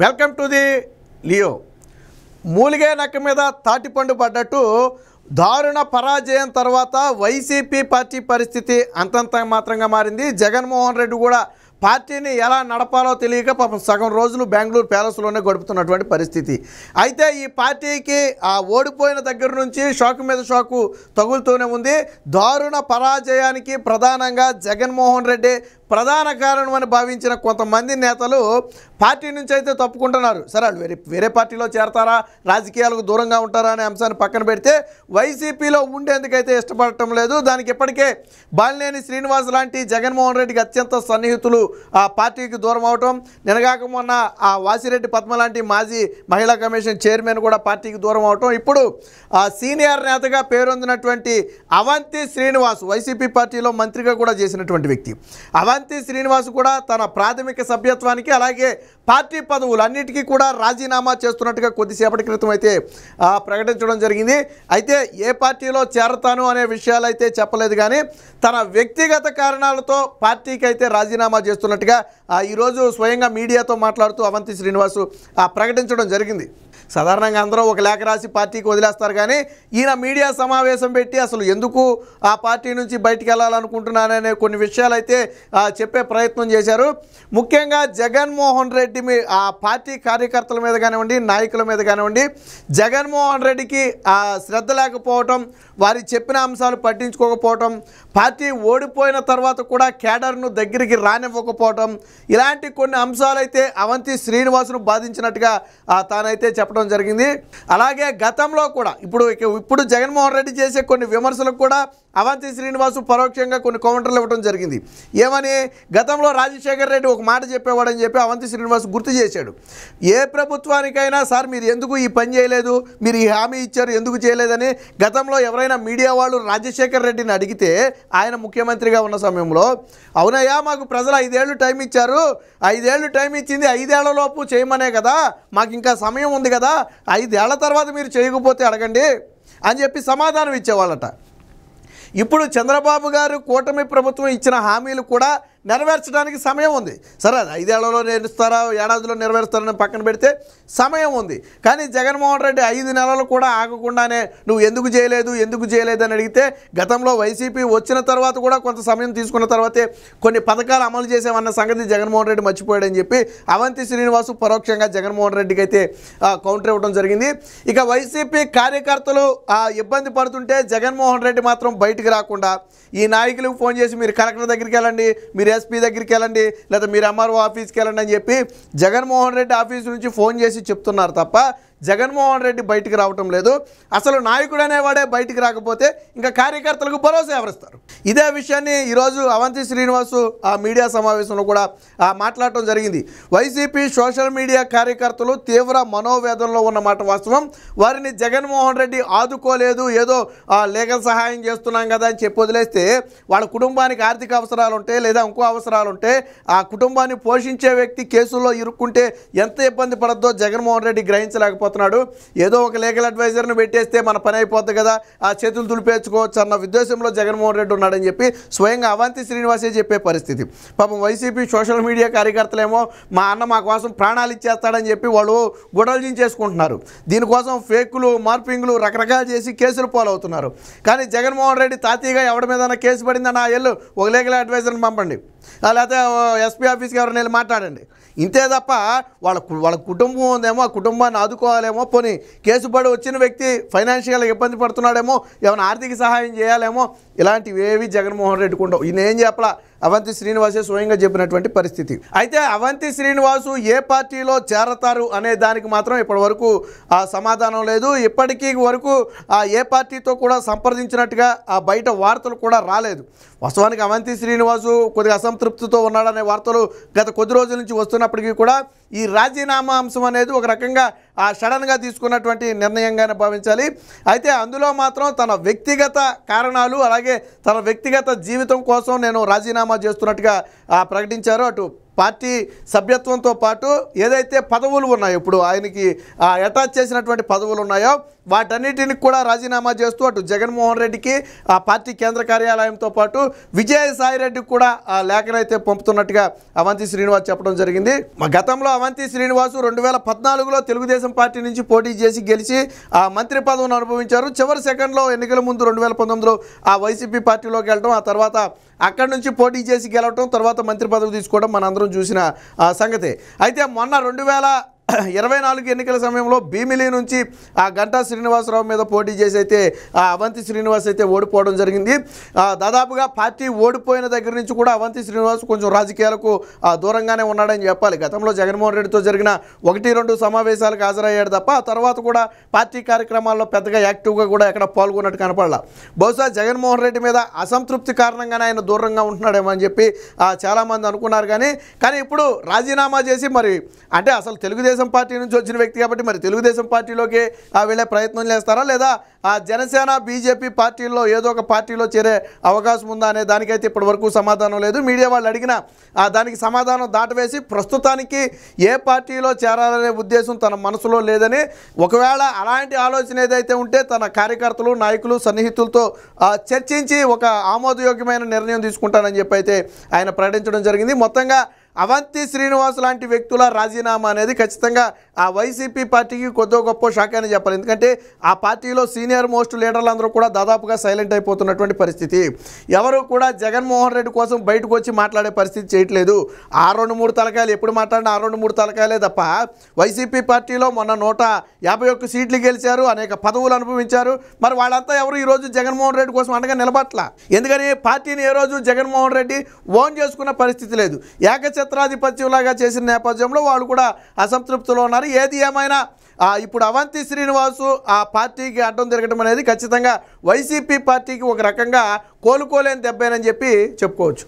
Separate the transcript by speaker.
Speaker 1: Welcome to the Leo. మూలిగే నక్క మీద తాటిపండు పడ్డట్టు దారుణ పరాజయం తర్వాత వైసీపీ పార్టీ పరిస్థితి అంతంత మాత్రంగా మారింది. జగన్మోహన్ రెడ్డి కూడా పార్టీని ఎలా నడపాలో తెలియక పాపం సగం రోజులు బెంగళూరు ప్యాలెస్లోనే గడుపుతున్నటువంటి పరిస్థితి. అయితే ఈ పార్టీకి ఆ ఓడిపోయిన దగ్గర నుంచి షాకు మీద షాకు తగులుతూనే ఉంది. దారుణ పరాజయానికి ప్రధానంగా జగన్మోహన్ రెడ్డి ప్రధాన కారణం అని భావించిన కొంతమంది నేతలు పార్టీ నుంచి అయితే తప్పుకుంటున్నారు. సరే, వాళ్ళు వేరే పార్టీలో చేరతారా, రాజకీయాలకు దూరంగా ఉంటారా అనే అంశాన్ని పక్కన పెడితే వైసీపీలో ఉండేందుకైతే ఇష్టపడటం లేదు. దానికి ఇప్పటికే బాలినేని శ్రీనివాస్ లాంటి జగన్మోహన్ రెడ్డికి అత్యంత సన్నిహితులు ఆ పార్టీకి దూరం అవటం, నిన్నగాక మొన్న ఆ వాసిరెడ్డి పద్మ లాంటి మాజీ మహిళా కమిషన్ చైర్మన్ కూడా పార్టీకి దూరం అవటం, ఇప్పుడు ఆ సీనియర్ నేతగా పేరొందినటువంటి అవంతి శ్రీనివాస్ వైసీపీ పార్టీలో మంత్రిగా కూడా చేసినటువంటి వ్యక్తి అవంతి శ్రీనివాస్ కూడా తన ప్రాథమిక సభ్యత్వానికి అలాగే పార్టీ పదవులన్నిటికీ కూడా రాజీనామా చేస్తున్నట్టుగా కొద్దిసేపటి క్రితం అయితే ప్రకటించడం జరిగింది. అయితే ఏ పార్టీలో చేరతాను అనే విషయాలు అయితే చెప్పలేదు, కానీ తన వ్యక్తిగత కారణాలతో పార్టీకి అయితే రాజీనామా చేస్తున్నట్టుగా ఈరోజు స్వయంగా మీడియాతో మాట్లాడుతూ అవంతి శ్రీనివాస్ ప్రకటించడం జరిగింది. సాధారణంగా అందరూ ఒక లేఖ రాసి పార్టీకి వదిలేస్తారు, కానీ ఈయన మీడియా సమావేశం పెట్టి అసలు ఎందుకు ఆ పార్టీ నుంచి బయటికి వెళ్ళాలనుకుంటున్నాననే కొన్ని విషయాలు అయితే చెప్పే ప్రయత్నం చేశారు. ముఖ్యంగా జగన్మోహన్ రెడ్డి ఆ పార్టీ కార్యకర్తల మీద కానివ్వండి, నాయకుల మీద కానివ్వండి, జగన్మోహన్ రెడ్డికి శ్రద్ధ లేకపోవటం, వారి చెప్పిన అంశాలు పట్టించుకోకపోవటం, పార్టీ ఓడిపోయిన తర్వాత కూడా కేడర్ను దగ్గరికి రానివ్వకపోవటం, ఇలాంటి కొన్ని అంశాలైతే అవంతి శ్రీనివాసును బాధించినట్టుగా తానైతే చెప్పడం జరిగింది. అలాగే గతంలో కూడా ఇప్పుడు జగన్మోహన్ రెడ్డి చేసే కొన్ని విమర్శలకు కూడా అవంతి శ్రీనివాసు పరోక్షంగా కొన్ని కౌంటర్లు ఇవ్వడం జరిగింది. ఏమని, గతంలో రాజశేఖర్ రెడ్డి ఒక మాట చెప్పేవాడని చెప్పి అవంతి శ్రీనివాస్ గుర్తు చేశాడు. ఏ ప్రభుత్వానికైనా సార్ మీరు ఎందుకు ఈ పని చేయలేదు, మీరు ఈ హామీ ఇచ్చారు ఎందుకు చేయలేదని గతంలో ఎవరైనా మీడియా వాళ్ళు రాజశేఖర్ రెడ్డిని అడిగితే ఆయన ముఖ్యమంత్రిగా ఉన్న సమయంలో, అవునయ్యా మాకు ప్రజలు 5 ఏళ్ళు టైం ఇచ్చారు, 5 ఏళ్ళు టైం ఇచ్చింది, 5 ఏళ్లలోపు చేయమనే కదా, మాకు ఇంకా సమయం ఉంది కదా, 5 ఏళ్ల తర్వాత మీరు చేయకపోతే అడగండి అని చెప్పి సమాధానం ఇచ్చేవాళ్ళట. ఇప్పుడు చంద్రబాబు గారు కూటమి ప్రభుత్వం ఇచ్చిన హామీలు కూడా నెరవేర్చడానికి సమయం ఉంది. సరే, 5 ఏళ్లలో నెరవేరుస్తారా, ఏడాదిలో నెరవేరుస్తారని పక్కన పెడితే సమయం ఉంది. కానీ జగన్మోహన్ రెడ్డి 5 నెలలు కూడా ఆగకుండానే నువ్వు ఎందుకు చేయలేదు అని అడిగితే, గతంలో వైసీపీ వచ్చిన తర్వాత కూడా కొంత సమయం తీసుకున్న తర్వాతే కొన్ని పథకాలు అమలు చేసామన్న సంగతి జగన్మోహన్ రెడ్డి మర్చిపోయాడని చెప్పి అవంతి శ్రీనివాసు పరోక్షంగా జగన్మోహన్ రెడ్డికి అయితే కౌంటర్ ఇవ్వడం జరిగింది. ఇక వైసీపీ కార్యకర్తలు ఇబ్బంది పడుతుంటే జగన్మోహన్ రెడ్డి మాత్రం బయటికి రాకుండా ఈ నాయకులకు ఫోన్ చేసి మీరు కలెక్టర్ దగ్గరికి వెళ్ళండి, మీరు ఎస్పీ దగ్గరికి వెళ్ళండి, లేదా మీరు ఎంఆర్ఓ ఆఫీస్కి వెళ్ళండి అని చెప్పి జగన్మోహన్ రెడ్డి ఆఫీస్ నుంచి ఫోన్ చేసి చెప్తున్నారు తప్ప జగన్మోహన్ రెడ్డి బయటికి రావటం లేదు. అసలు నాయకుడు అనేవాడే బయటికి రాకపోతే ఇంకా కార్యకర్తలకు భరోసా ఎవరిస్తారు? ఇదే విషయాన్ని ఈరోజు అవంతి శ్రీనివాసు ఆ మీడియా సమావేశంలో కూడా మాట్లాడటం జరిగింది. వైసీపీ సోషల్ మీడియా కార్యకర్తలు తీవ్ర మనోవేదనలో ఉన్నమాట వాస్తవం. వారిని జగన్మోహన్ రెడ్డి ఆదుకోలేదు, ఏదో లీగల్ సహాయం చేస్తున్నాం కదా అని చెప్పి వదిలేస్తే వాళ్ళ కుటుంబానికి ఆర్థిక అవసరాలు ఉంటే లేదా ఇంకో అవసరాలు ఉంటే ఆ కుటుంబాన్ని పోషించే వ్యక్తి కేసుల్లో ఇరుక్కుంటే ఎంత ఇబ్బంది పడద్దో జగన్మోహన్ రెడ్డి గ్రహించలేకపోతే ఏదో ఒక లీగల్ అడ్వైజర్ను పెట్టేస్తే మన పని అయిపోద్ది కదా, ఆ చేతులు దులిపేసుకోవచ్చు అన్న ఉద్దేశంలో జగన్మోహన్ రెడ్డి ఉన్నాడని చెప్పి స్వయంగా అవంతి శ్రీనివాసే చెప్పే పరిస్థితి. పాపం వైసీపీ సోషల్ మీడియా కార్యకర్తలేమో మా అన్న మా కోసం ప్రాణాలు ఇచ్చేస్తాడని చెప్పి వాళ్ళు గొడవలు చేసుకుంటున్నారు. దీనికోసం ఫేకులు, మార్పింగ్లు రకరకాలు చేసి కేసులు పాలవుతున్నారు. కానీ జగన్మోహన్ రెడ్డి తాతీగా ఎవరి మీద కేసు పడిందని వెళ్ళు ఒక లీగల్ అడ్వైజర్ని పంపండి, లేకపోతే ఎస్పీ ఆఫీస్కి ఎవరిని వెళ్ళి మాట్లాడండి. ఇంతే తప్ప వాళ్ళ కుటుంబం ఉందేమో, ఆ కుటుంబాన్ని ఆదుకోవాలేమో, పోనీ కేసు పడి వచ్చిన వ్యక్తి ఫైనాన్షియల్గా ఇబ్బంది పడుతున్నాడేమో, ఏమైనా ఆర్థిక సహాయం చేయాలేమో, ఇలాంటివి ఏవి జగన్మోహన్ రెడ్డికి ఉండవు. ఈయన ఏం చెప్పలా, అవంతి శ్రీనివాసే స్వయంగా చెప్పినటువంటి పరిస్థితి. అయితే అవంతి శ్రీనివాసు ఏ పార్టీలో చేరతారు అనే దానికి మాత్రం ఇప్పటి వరకు సమాధానం లేదు. ఇప్పటికీ వరకు ఏ పార్టీతో కూడా సంప్రదించినట్టుగా బయట వార్తలు కూడా రాలేదు. వాస్తవానికి అవంతి శ్రీనివాసు కొద్దిగా అసంతృప్తితో ఉన్నాడనే వార్తలు గత కొద్ది రోజుల నుంచి వస్తున్నప్పటికీ కూడా ఈ రాజీనామా అంశం అనేది ఒక రకంగా సడన్గా తీసుకున్నటువంటి నిర్ణయంగానే భావించాలి. అయితే అందులో మాత్రం తన వ్యక్తిగత కారణాలు అలాగే తన వ్యక్తిగత జీవితం కోసం నేను రాజీనామా చేస్తున్నట్టుగా ప్రకటించారు. అటు పార్టీ సభ్యత్వంతో పాటు ఏదైతే పదవులు ఉన్నాయో ఇప్పుడు ఆయనకి అటాచ్ చేసినటువంటి పదవులు ఉన్నాయో వాటన్నిటిని కూడా రాజీనామా చేస్తూ అటు జగన్మోహన్ రెడ్డికి ఆ పార్టీ కేంద్ర కార్యాలయంతో పాటు విజయసాయి రెడ్డికి కూడా ఆ లేఖనైతే పంపుతున్నట్టుగా అవంతి శ్రీనివాస్ చెప్పడం జరిగింది. గతంలో అవంతి శ్రీనివాస్ 2014లో తెలుగుదేశం పార్టీ నుంచి పోటీ చేసి గెలిచి ఆ మంత్రి పదవిని అనుభవించారు. చివరి సెకండ్లో ఎన్నికల ముందు 2019లో ఆ వైసీపీ పార్టీలోకి వెళ్ళడం, ఆ తర్వాత అక్కడి నుంచి పోటీ చేసి గెలవటం, తర్వాత మంత్రి పదవి తీసుకోవడం మనందరం చూసిన సంగతే. అయితే మొన్న 2024 ఎన్నికల సమయంలో భీమిలి నుంచి ఆ గంటా శ్రీనివాసరావు మీద పోటీ చేసి అయితే ఆ అవంతి శ్రీనివాస్ అయితే ఓడిపోవడం జరిగింది. దాదాపుగా పార్టీ ఓడిపోయిన దగ్గర నుంచి కూడా అవంతి శ్రీనివాస్ కొంచెం రాజకీయాలకు దూరంగానే ఉన్నాడని చెప్పాలి. గతంలో జగన్మోహన్ రెడ్డితో జరిగిన 1-2 సమావేశాలకు హాజరయ్యాడు తప్ప ఆ తర్వాత కూడా పార్టీ కార్యక్రమాల్లో పెద్దగా యాక్టివ్గా కూడా ఎక్కడ పాల్గొన్నట్టు కనపడలా. బహుశా జగన్మోహన్ రెడ్డి మీద అసంతృప్తి కారణంగానే ఆయన దూరంగా ఉంటున్నాడేమో అని చెప్పి చాలామంది అనుకున్నారు. కానీ ఇప్పుడు రాజీనామా చేసి మరి అంటే అసలు తెలుగుదేశం పార్టీ నుంచి వచ్చిన వ్యక్తి కాబట్టి మరి తెలుగుదేశం పార్టీలోకి వెళ్ళే ప్రయత్నం చేస్తారా, లేదా ఆ జనసేన బీజేపీ పార్టీల్లో ఏదో ఒక పార్టీలో చేరే అవకాశం ఉందా అనే దానికైతే ఇప్పటి వరకు సమాధానం లేదు. మీడియా వాళ్ళు అడిగిన దానికి సమాధానం దాటవేసి ప్రస్తుతానికి ఏ పార్టీలో చేరాలనే ఉద్దేశం తన మనసులో లేదని, ఒకవేళ అలాంటి ఆలోచన ఏదైతే ఉంటే తన కార్యకర్తలు, నాయకులు, సన్నిహితులతో చర్చించి ఒక ఆమోదయోగ్యమైన నిర్ణయం తీసుకుంటానని చెప్పి అయితే ఆయన ప్రకటించడం జరిగింది. మొత్తంగా అవంతి శ్రీనివాస్ లాంటి వ్యక్తుల రాజీనామా అనేది ఖచ్చితంగా ఆ వైసీపీ పార్టీకి కొద్దో గొప్ప షాక్ అని చెప్పాలి. ఎందుకంటే ఆ పార్టీలో సీనియర్ మోస్ట్ లీడర్లు అందరూ కూడా దాదాపుగా సైలెంట్ అయిపోతున్నటువంటి పరిస్థితి. ఎవరు కూడా జగన్మోహన్ రెడ్డి కోసం బయటకు వచ్చి మాట్లాడే పరిస్థితి చేయట్లేదు. 2-3 తలకాయలు ఎప్పుడు మాట్లాడినా 2-3 తలకాయలే తప్ప వైసీపీ పార్టీలో మొన్న 151 సీట్లు గెలిచారు, అనేక పదవులు అనుభవించారు. మరి వాళ్ళంతా ఎవరు ఈరోజు జగన్మోహన్ రెడ్డి కోసం అండగా నిలబట్ల. ఎందుకని పార్టీని ఏ రోజు జగన్మోహన్ రెడ్డి ఓన్ చేసుకున్న పరిస్థితి లేదు. ఏకఛత్రాధిపత్యంలాగా చేసిన నేపథ్యంలో వాళ్ళు కూడా అసంతృప్తిలో ఉన్నారు. ఏది ఏమైనా ఇప్పుడు అవంతి శ్రీనివాసు ఆ పార్టీకి అడ్డం తిరగడం అనేది ఖచ్చితంగా వైసీపీ పార్టీకి ఒక రకంగా కోలుకోలేని దెబ్బేనని చెప్పి చెప్పుకోవచ్చు.